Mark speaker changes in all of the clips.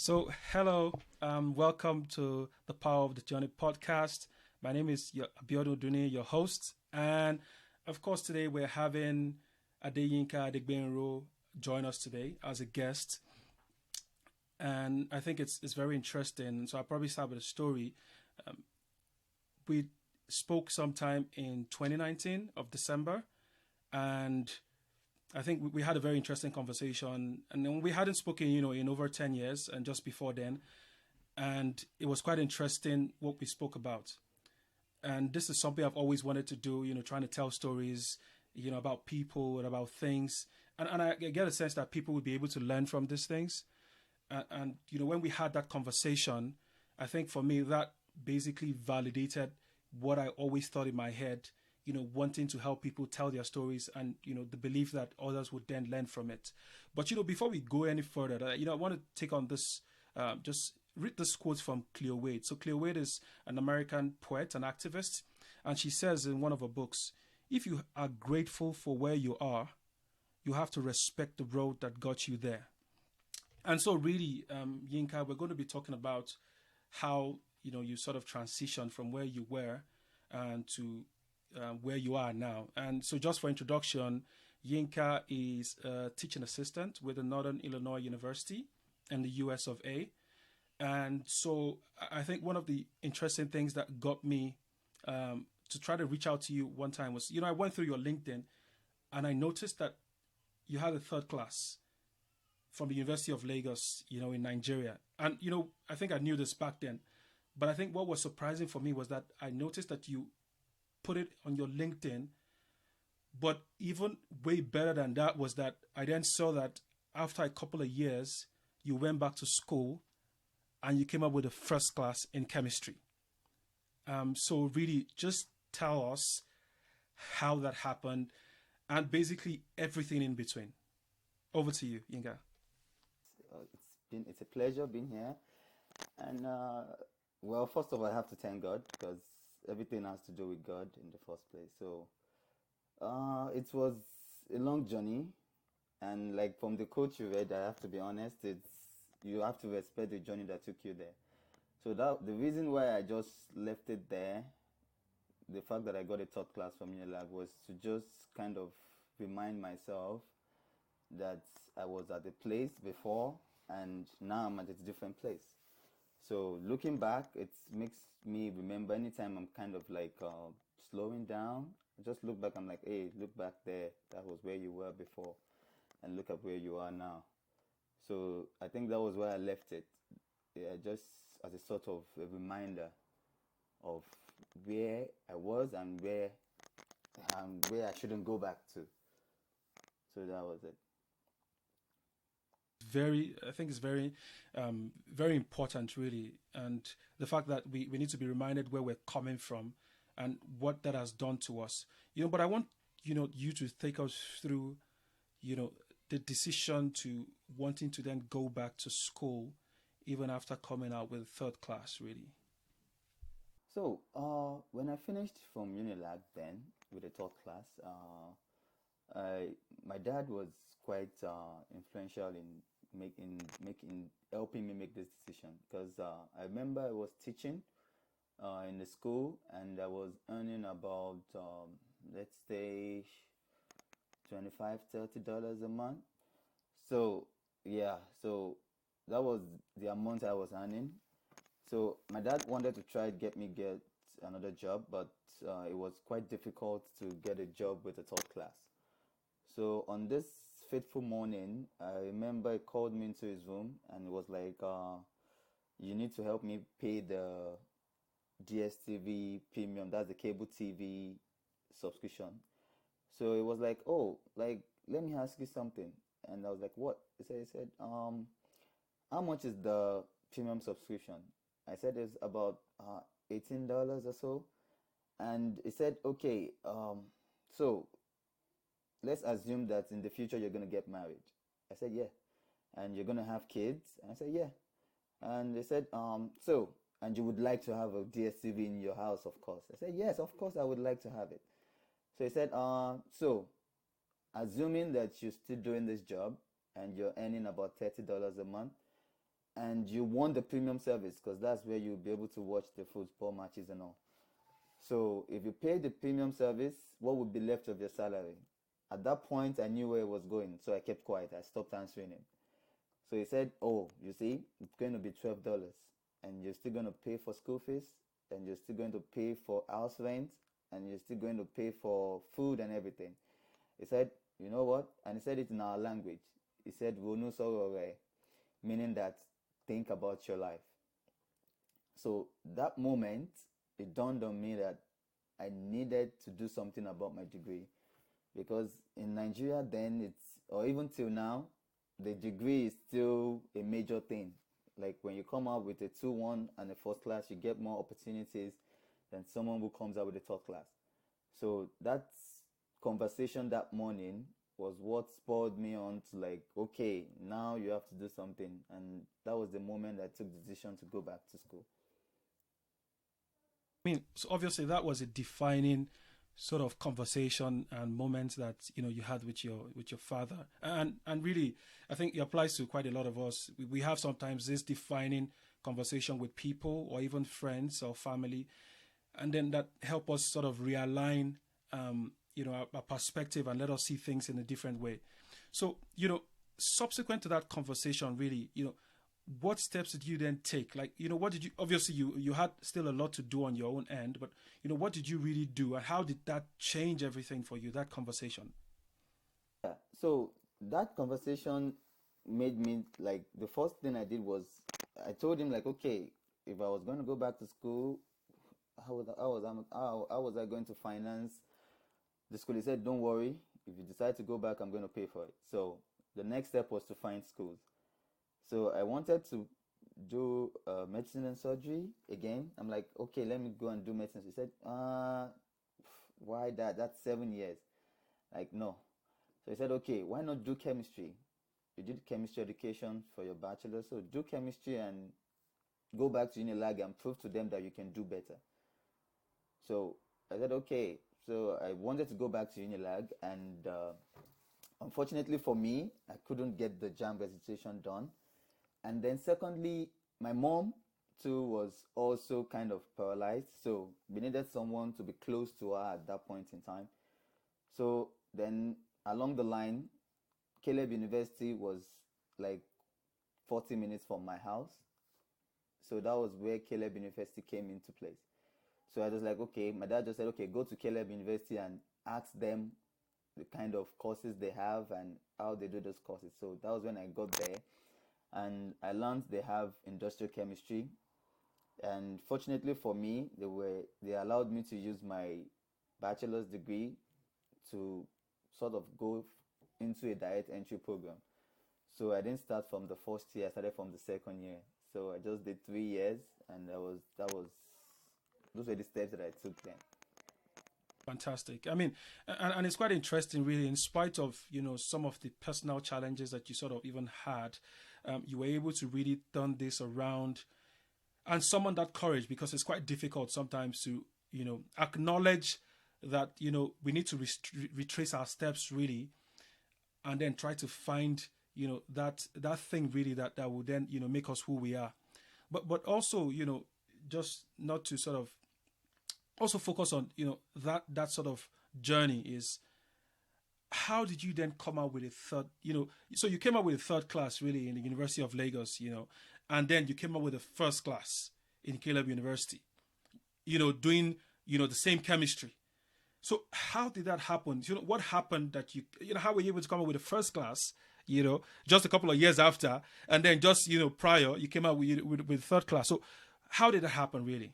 Speaker 1: So, hello, welcome to the Power of the Journey podcast. My name is Abiodun, your host, and of course, today we're having Adeyinka Adegbenro join us today as a guest, and I think it's very interesting. So, I'll probably start with a story. Um, we spoke sometime in 2019 of December, and I think we had a very interesting conversation, and then we hadn't spoken, in over 10 years, and just before then, and it was quite interesting what we spoke about. And this is something I've always wanted to do, trying to tell stories, about people and about things, and I get a sense that people would be able to learn from these things. And when we had that conversation, I think for me that basically validated what I always thought in my head, wanting to help people tell their stories, and the belief that others would then learn from it. But before we go any further, I want to take on this, just read this quote from Cleo Wade. So Cleo Wade is an American poet and activist, and she says in one of her books, if you are grateful for where you are, you have to respect the road that got you there. And so really, Yinka, we're going to be talking about how you sort of transition from where you were to where you are now. And so, just for introduction, Yinka is a teaching assistant with the Northern Illinois University in the US of A. And so, I think one of the interesting things that got me to try to reach out to you one time was, I went through your LinkedIn and I noticed that you had a third class from the University of Lagos, in Nigeria. And, I think I knew this back then. But I think what was surprising for me was that I noticed that you put it on your LinkedIn. But even way better than that was that I then saw that after a couple of years, you went back to school and you came up with a first class in chemistry. So really just tell us how that happened and basically everything in between. Over to you, Inga.
Speaker 2: It's a pleasure being here, and well, first of all, I have to thank God because everything has to do with God in the first place. So it was a long journey, and like from the quote you read, I have to be honest. It's you have to respect the journey that took you there. So that the reason why I just left it there, the fact that I got a third class from Unilag was to just kind of remind myself that I was at a place before and now I'm at a different place. So looking back, it makes me remember anytime I'm kind of like slowing down, I just look back, I'm like, hey, look back there. That was where you were before and look at where you are now. So I think that was where I left it. Yeah, just as a sort of a reminder of where I was and where I shouldn't go back to. So that was it.
Speaker 1: I think it's very important, really. And the fact that we need to be reminded where we're coming from and what that has done to us. But I want, you to take us through, you know, the decision to wanting to then go back to school even after coming out with third class, really.
Speaker 2: So when I finished from Unilag then with the third class, my dad was quite influential in making helping me make this decision because I remember I was teaching in the school and I was earning about let's say 25-30 dollars a month. So yeah, so that was the amount I was earning. So my dad wanted to try to get another job, but it was quite difficult to get a job with a third class. So on this fateful morning, I remember he called me into his room and it was like, "You need to help me pay the DSTV premium. That's the cable TV subscription." So it was like, "Oh, like let me ask you something." And I was like, "What?" He said, "How much is the premium subscription?" I said it's about $18 or so. And he said, "Okay, so let's assume that in the future you're gonna get married." I said, "Yeah." "And you're gonna have kids?" And I said, "Yeah." And they said, so, and you would like to have a DSTV in your house, of course." I said, "Yes, of course I would like to have it." So he said, so, assuming that you're still doing this job and you're earning about $30 a month, and you want the premium service because that's where you'll be able to watch the football matches and all. So if you pay the premium service, what would be left of your salary? At that point, I knew where it was going, so I kept quiet. I stopped answering him. So he said, "Oh, you see, it's going to be $12, and you're still going to pay for school fees, and you're still going to pay for house rent, and you're still going to pay for food and everything." He said, "You know what?" And he said it in our language. He said, "Wonu sorore," meaning that think about your life. So that moment, it dawned on me that I needed to do something about my degree because in Nigeria then or even till now, the degree is still a major thing. Like when you come out with a 2-1 and a first class, you get more opportunities than someone who comes out with a third class. So that conversation that morning was what spurred me on to like, okay, now you have to do something. And that was the moment I took the decision to go back to school.
Speaker 1: I mean, so obviously that was a defining sort of conversation and moment that you had with your father, and really, I think it applies to quite a lot of us. We have sometimes this defining conversation with people or even friends or family, and then that help us sort of realign, our perspective and let us see things in a different way. So, subsequent to that conversation, really, what steps did you then take? Like, what did you, obviously you had still a lot to do on your own end, but, what did you really do and how did that change everything for you, that conversation?
Speaker 2: Yeah. So that conversation made me like the first thing I did was I told him like, okay, if I was going to go back to school, how was I going to finance the school? He said, "Don't worry. If you decide to go back, I'm going to pay for it." So the next step was to find schools. So I wanted to do medicine and surgery again. I'm like, okay, let me go and do medicine. He said, why that? That's 7 years. Like, no. So he said, okay, why not do chemistry? You did chemistry education for your bachelor, so do chemistry and go back to Unilag and prove to them that you can do better. So I said, okay. So I wanted to go back to Unilag, and unfortunately for me, I couldn't get the JAM registration done. And then secondly, my mom too was also kind of paralyzed, so we needed someone to be close to her at that point in time. So then along the line, Caleb University was like 40 minutes from my house. So that was where Caleb University came into place. So I was like, okay, my dad just said, okay, go to Caleb University and ask them the kind of courses they have and how they do those courses. So that was when I got there and I learned they have industrial chemistry. And fortunately for me, they allowed me to use my bachelor's degree to sort of go into a direct entry program. So I didn't start from the first year, I started from the second year. So I just did 3 years and that was those were the steps that I took then.
Speaker 1: Fantastic. I mean, and it's quite interesting, really. In spite of some of the personal challenges that you sort of even had, you were able to really turn this around and summon that courage because it's quite difficult sometimes to acknowledge that we need to retrace our steps really, and then try to find that thing really that will then make us who we are. But also just not to sort of also focus on that sort of journey is how did you then come out with a third so you came out with a third class really in the University of Lagos, and then you came up with a first class in Caleb University, doing the same chemistry. So how did that happen? What happened that how were you able to come up with a first class just a couple of years after, and then just prior you came out with third class? So how did that happen really?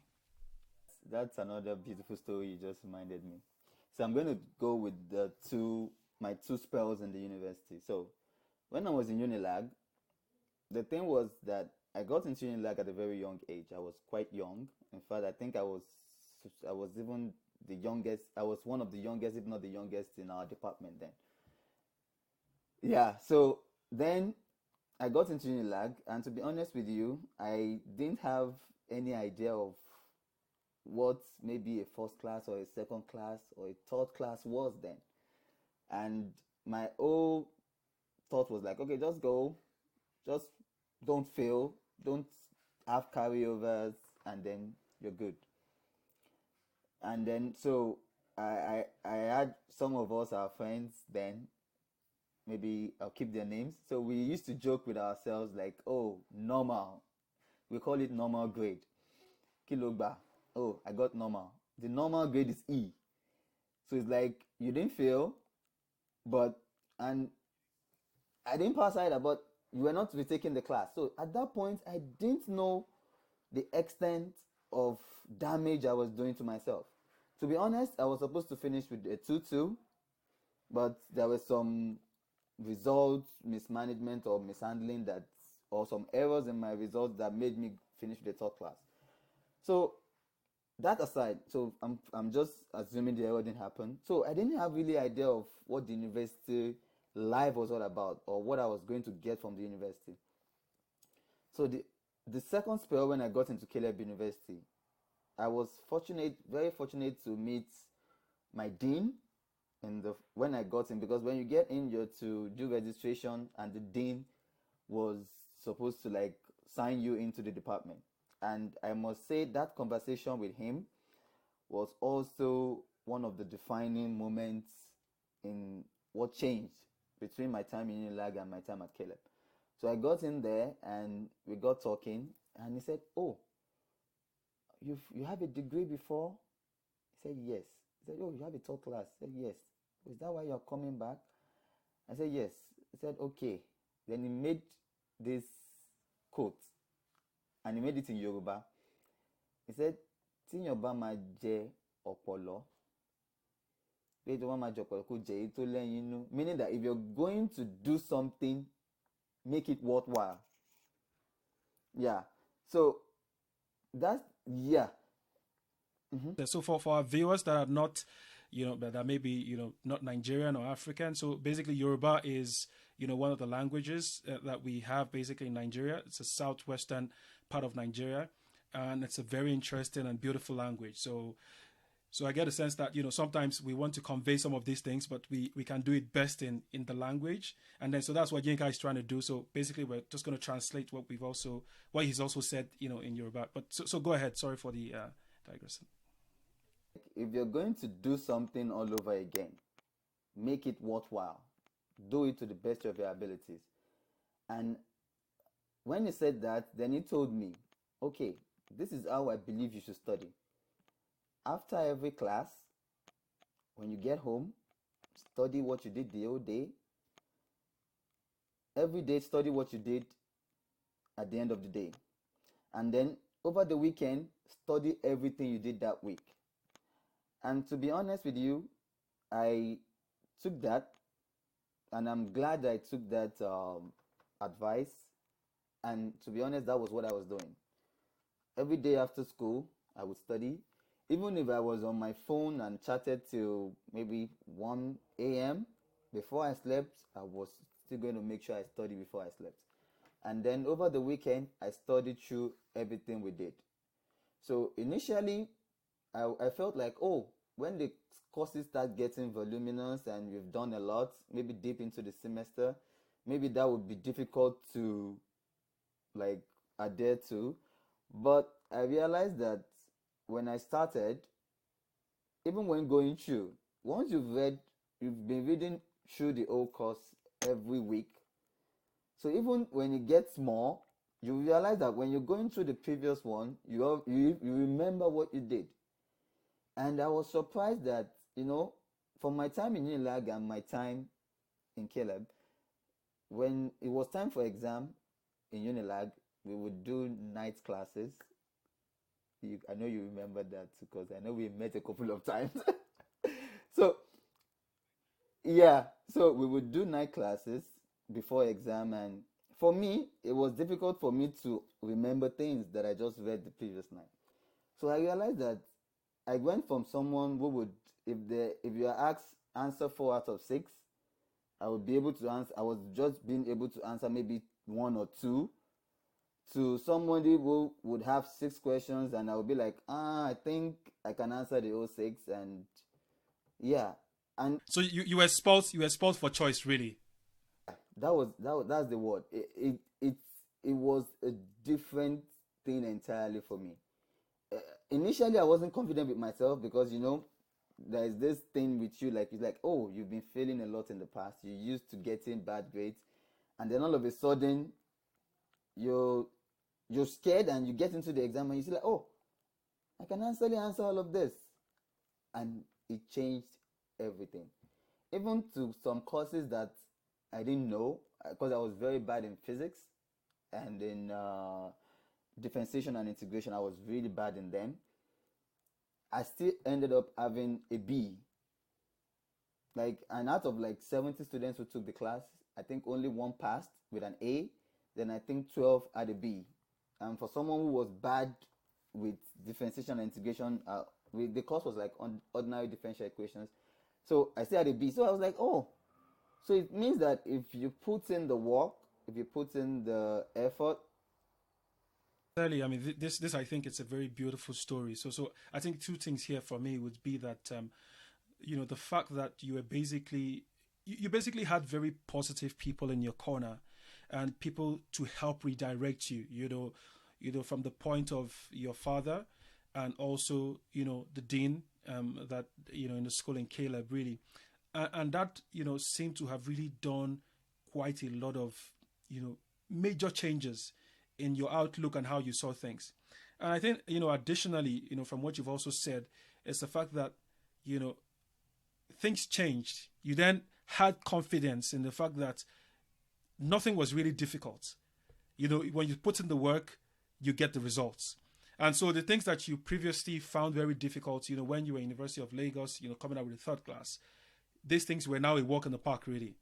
Speaker 2: That's another beautiful story you just reminded me. So I'm going to go with my two spells in the university. So when I was in Unilag, the thing was that I got into Unilag at a very young age. I was quite young. In fact, I think I was even the youngest. I was one of the youngest, if not the youngest, in our department then. Yeah. So then I got into Unilag, and to be honest with you, I didn't have any idea of what maybe a first class or a second class or a third class was then. And my whole thought was like, okay, just go, just don't fail. don't have carryovers, and then you're good. And then so I had some of us, our friends then, maybe I'll keep their names. So we used to joke with ourselves like, oh, normal. We call it normal grade. Kilogba. Oh, I got normal. The normal grade is E. So it's like you didn't fail, but and I didn't pass either, but you were not retaking the class. So at that point, I didn't know the extent of damage I was doing to myself. To be honest, I was supposed to finish with a 2-2, but there was some result mismanagement or mishandling that, or some errors in my results that made me finish with the third class. So that aside, so I'm just assuming the error didn't happen. So I didn't have really idea of what the university life was all about or what I was going to get from the university. So the second spell when I got into Caleb University, I was fortunate, very fortunate to meet my dean in the when I got in, because when you get in, you're to do registration, and the dean was supposed to like sign you into the department. And I must say that conversation with him was also one of the defining moments in what changed between my time in Unilag and my time at Caleb. So I got in there and we got talking, and he said, "Oh, you have a degree before?" He said, "Yes." He said, "Oh, you have a third class?" I said, "Yes." "Is that why you're coming back?" I said, "Yes." He said, "Okay." Then he made this quote, and he made it in Yoruba. He said, "Tíyàn bá máa jẹ ọ̀pọ̀lọ́, pé tó bá máa jẹ ọ̀pọ̀lọ́ kó jẹ èyí tó lẹ́yìn inú." Meaning that if you're going to do something, make it worthwhile. Yeah. So that's, yeah.
Speaker 1: So for our viewers that are not, that may be, not Nigerian or African. So basically Yoruba is, one of the languages that we have basically in Nigeria. It's a southwestern part of Nigeria. And it's a very interesting and beautiful language. So I get a sense that, sometimes we want to convey some of these things, but we can do it best in the language. And then, so that's what Yinka is trying to do. So basically we're just going to translate what he's also said, in Yoruba. But so go ahead. Sorry for the digression.
Speaker 2: If you're going to do something all over again, make it worthwhile. Do it to the best of your abilities. And when he said that, then he told me, okay, this is how I believe you should study. After every class, when you get home, study what you did the whole day. Every day, study what you did at the end of the day. And then over the weekend, study everything you did that week. And to be honest with you, I took that, and I'm glad I took that advice. And to be honest, that was what I was doing. Every day after school, I would study. Even if I was on my phone and chatted till maybe 1 a.m., before I slept, I was still going to make sure I studied before I slept. And then over the weekend, I studied through everything we did. So initially, I felt like, oh, when the courses start getting voluminous and we've done a lot, maybe deep into the semester, maybe that would be difficult to like adhere to. But I realized that when I started, even when going through, once you've been reading through the whole course every week. So even when it gets more, you realize that when you're going through the previous one, you remember what you did. And I was surprised that, from my time in Unilag and my time in Caleb, when it was time for exam in Unilag, we would do night classes. I know you remember that because I know we met a couple of times. So, yeah, so we would do night classes before exam, and for me, it was difficult for me to remember things that I just read the previous night. So I realized that I went from someone who would, if you are asked answer 4 out of 6, I would be able to answer. I was just being able to answer maybe 1 or 2, to somebody who would have 6 questions, and I would be like, I think I can answer the whole 6, and yeah, and
Speaker 1: So you were spoiled for choice, really.
Speaker 2: that's the word. It's it was a different thing entirely for me. uh, Initially I wasn't confident with myself because there's this thing with you, like it's like, oh, you've been failing a lot in the past, you used to getting bad grades, and then all of a sudden you're you're scared and you get into the exam and you see like, oh, I can actually answer all of this. And it changed everything, even to some courses that I didn't know, because I was very bad in physics and in differentiation and integration. I was really bad in them. I still ended up having a B. Like, and out of like 70 students who took the class, I think only one passed with an A. Then I think 12 had a B. And for someone who was bad with differentiation and integration, the course was like on ordinary differential equations. So I still had a B. So I was like, oh, so it means that if you put in the work, if you put in the effort.
Speaker 1: Clearly, I mean, this I think it's a very beautiful story. So I think two things here for me would be that the fact that you basically had very positive people in your corner, and people to help redirect you. From the point of your father, and also the dean that in the school in Caleb, really, and that seemed to have really done quite a lot of major changes in your outlook and how you saw things. And I think additionally, from what you've also said, is the fact that you know things changed. You then had confidence in the fact that nothing was really difficult. When you put in the work, you get the results. And so the things that you previously found very difficult, when you were in University of Lagos, coming out with the third class, these things were now a walk in the park, really,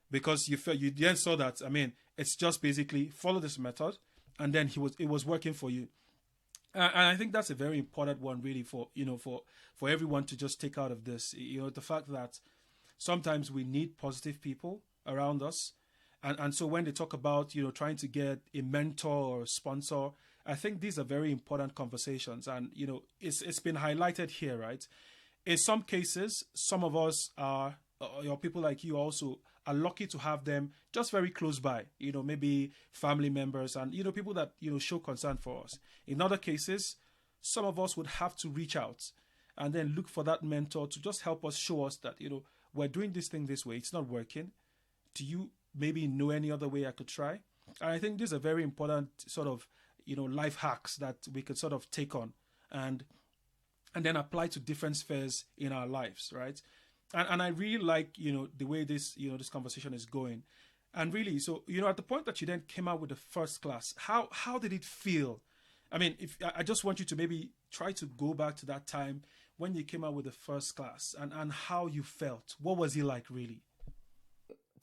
Speaker 1: because you then saw that. I mean, it's just basically follow this method, and then it was working for you. And I think that's a very important one, really, for everyone to just take out of this. The fact that sometimes we need positive people around us, and so when they talk about trying to get a mentor or a sponsor, I think these are very important conversations, and it's been highlighted here, right? In some cases, some of us are, people like you also are lucky to have them just very close by, maybe family members and, people that, show concern for us. In other cases, some of us would have to reach out and then look for that mentor to just help us, show us that, we're doing this thing this way, it's not working. Do you maybe know any other way I could try? And I think these are very important sort of, life hacks that we could sort of take on and then apply to different spheres in our lives, right? And I really like the way this conversation is going, and really, so at the point that you then came out with the first class, how did it feel? I mean, if I just want you to maybe try to go back to that time when you came out with the first class, and how you felt. What was it like, really?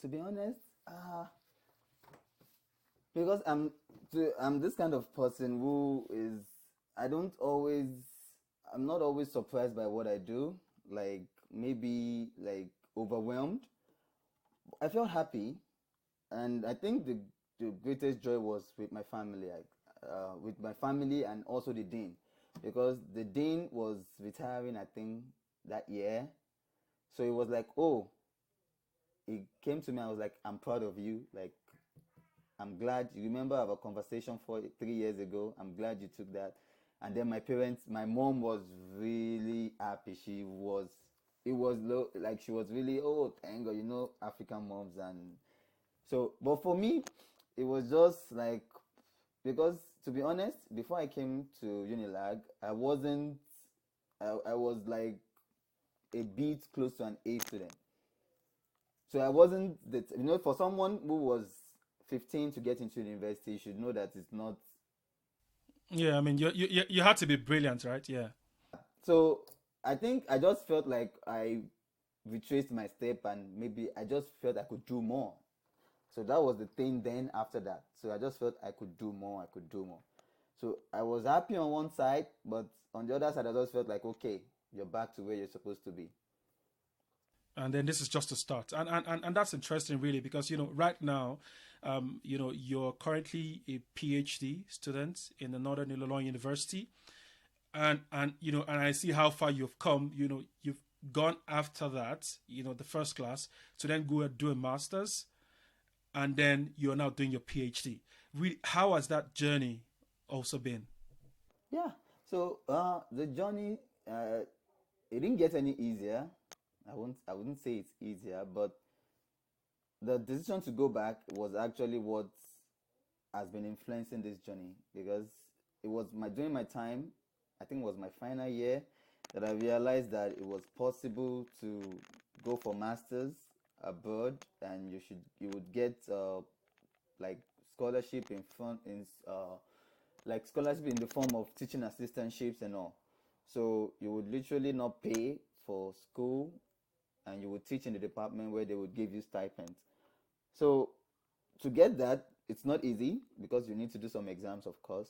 Speaker 2: To be honest, because I'm this kind of person who is, I don't always I'm not always surprised by what I do, like maybe like overwhelmed. I felt happy, and I think the greatest joy was with my family, like with my family and also the dean, because the dean was retiring, I think, that year. So it was like, oh, it came to me. I was like, I'm proud of you. Like, I'm glad you remember our conversation 3 years ago. I'm glad you took that. And then my parents, my mom was really happy. It was low, like she was really, oh, thank God, African moms. And so, but for me, it was just like, because to be honest, before I came to Unilag, I wasn't, I was like a bit close to an A student. So I wasn't that, for someone who was 15 to get into university, you should know that it's not.
Speaker 1: Yeah, I mean, you had to be brilliant, right? Yeah.
Speaker 2: So I think I just felt like I retraced my step, and maybe I just felt I could do more. So that was the thing then after that. So I just felt I could do more, I could do more. So I was happy on one side, but on the other side, I just felt like, okay, you're back to where you're supposed to be.
Speaker 1: And then this is just a start, and that's interesting, really, because right now, you're currently a PhD student in the Northern Illinois University, and I see how far you've come. You've gone after that, the first class, to then go and do a master's, and then you're now doing your PhD. how has that journey also been?
Speaker 2: Yeah. So the journey, it didn't get any easier. I wouldn't say it's easier, but the decision to go back was actually what has been influencing this journey, because it was my during my time, I think it was my final year, that I realized that it was possible to go for masters abroad, and you would get like scholarship in front in like scholarship in the form of teaching assistantships and all. So you would literally not pay for school, and you would teach in the department where they would give you stipends. So to get that, it's not easy because you need to do some exams, of course.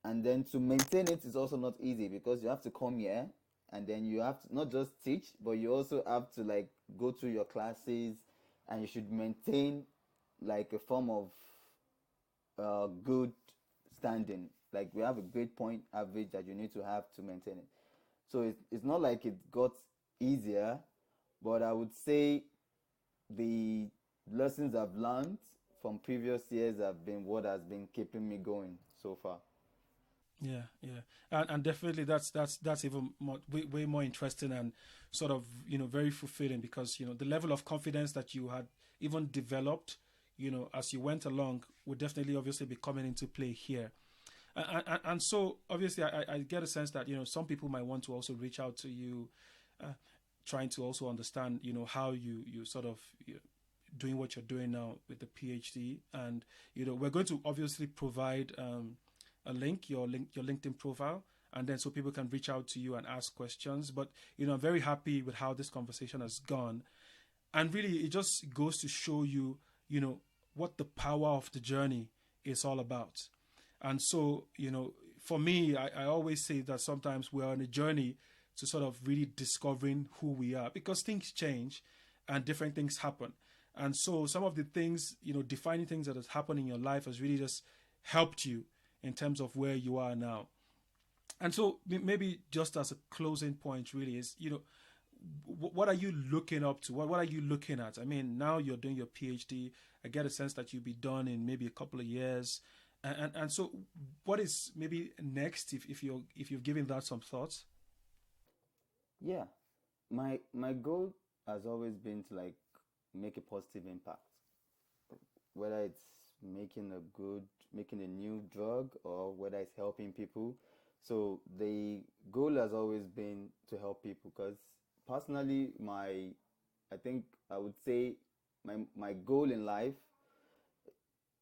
Speaker 2: And then to maintain it is also not easy because you have to come here, and then you have to not just teach, but you also have to like go through your classes, and you should maintain like a form of good standing. Like we have a grade point average that you need to have to maintain it. So it's not like it got easier, but I would say the lessons I've learned from previous years have been what has been keeping me going so far.
Speaker 1: Yeah, yeah, and definitely that's even more, way more interesting and sort of very fulfilling, because the level of confidence that you had even developed as you went along would definitely obviously be coming into play here. And so obviously I get a sense that some people might want to also reach out to you, uh, trying to also understand how you sort of doing what you're doing now with the PhD. And we're going to obviously provide a link, your LinkedIn profile, and then so people can reach out to you and ask questions. But I'm very happy with how this conversation has gone, and really it just goes to show you what the power of the journey is all about. And so for me, I always say that sometimes we're on a journey to sort of really discovering who we are, because things change and different things happen. And so some of the things, defining things that has happened in your life has really just helped you in terms of where you are now. And so maybe just as a closing point really is, what are you looking up to? What are you looking at? I mean, now you're doing your PhD. I get a sense that you'll be done in maybe a couple of years. And so what is maybe next, if you've given that some thoughts?
Speaker 2: Yeah, my goal has always been to like make a positive impact, whether it's making a new drug, or whether it's helping people. So the goal has always been to help people, because personally, I think I would say my goal in life,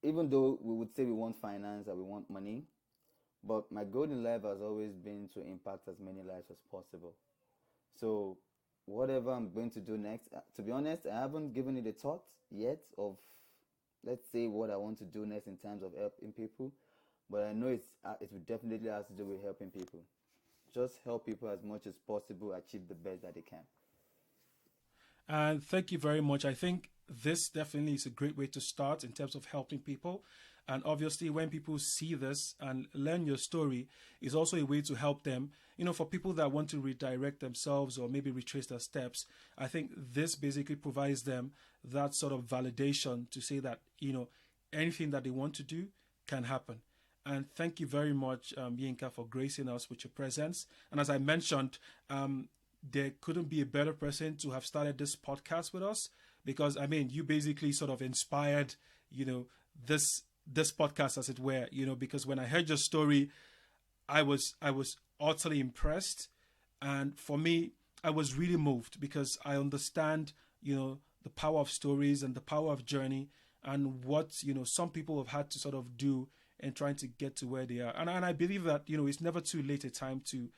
Speaker 2: even though we would say we want finance and we want money, but my goal in life has always been to impact as many lives as possible. So whatever I'm going to do next, to be honest, I haven't given it a thought yet of, let's say, what I want to do next in terms of helping people. But I know it will definitely have to do with helping people. Just help people as much as possible achieve the best that they can.
Speaker 1: And thank you very much. I think this definitely is a great way to start in terms of helping people. And obviously, when people see this and learn your story, is also a way to help them. For people that want to redirect themselves or maybe retrace their steps, I think this basically provides them that sort of validation to say that, anything that they want to do can happen. And thank you very much, Yinka, for gracing us with your presence. And as I mentioned, there couldn't be a better person to have started this podcast with us, because I mean, you basically sort of inspired, this podcast, as it were, because when I heard your story, I was utterly impressed. And for me, I was really moved, because I understand, the power of stories and the power of journey, and what, some people have had to sort of do in trying to get to where they are. And I believe that, it's never too late a time to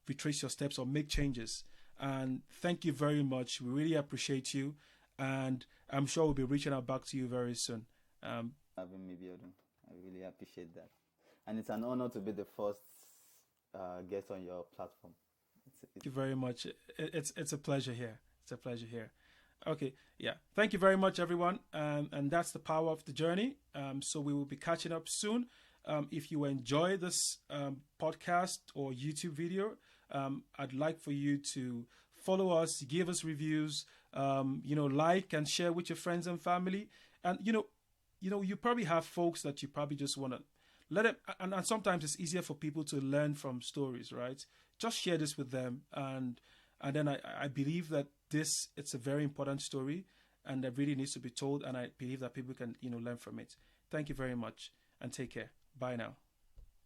Speaker 1: retrace your steps or make changes. And thank you very much. We really appreciate you. And I'm sure we'll be reaching out back to you very soon.
Speaker 2: Having me, Abiodun. I really appreciate that. And it's an honor to be the first guest on your platform.
Speaker 1: Thank you very much. It's a pleasure here. It's a pleasure here. Okay, yeah. Thank you very much, everyone. And that's the power of the journey. So we will be catching up soon. If you enjoy this podcast or YouTube video, I'd like for you to follow us, give us reviews, like and share with your friends and family. And, you probably have folks that you probably just want to let it, and sometimes it's easier for people to learn from stories, right? Just share this with them, and then I believe that it's a very important story, and that really needs to be told, and I believe that people can learn from it. Thank you very much, and take care. Bye now.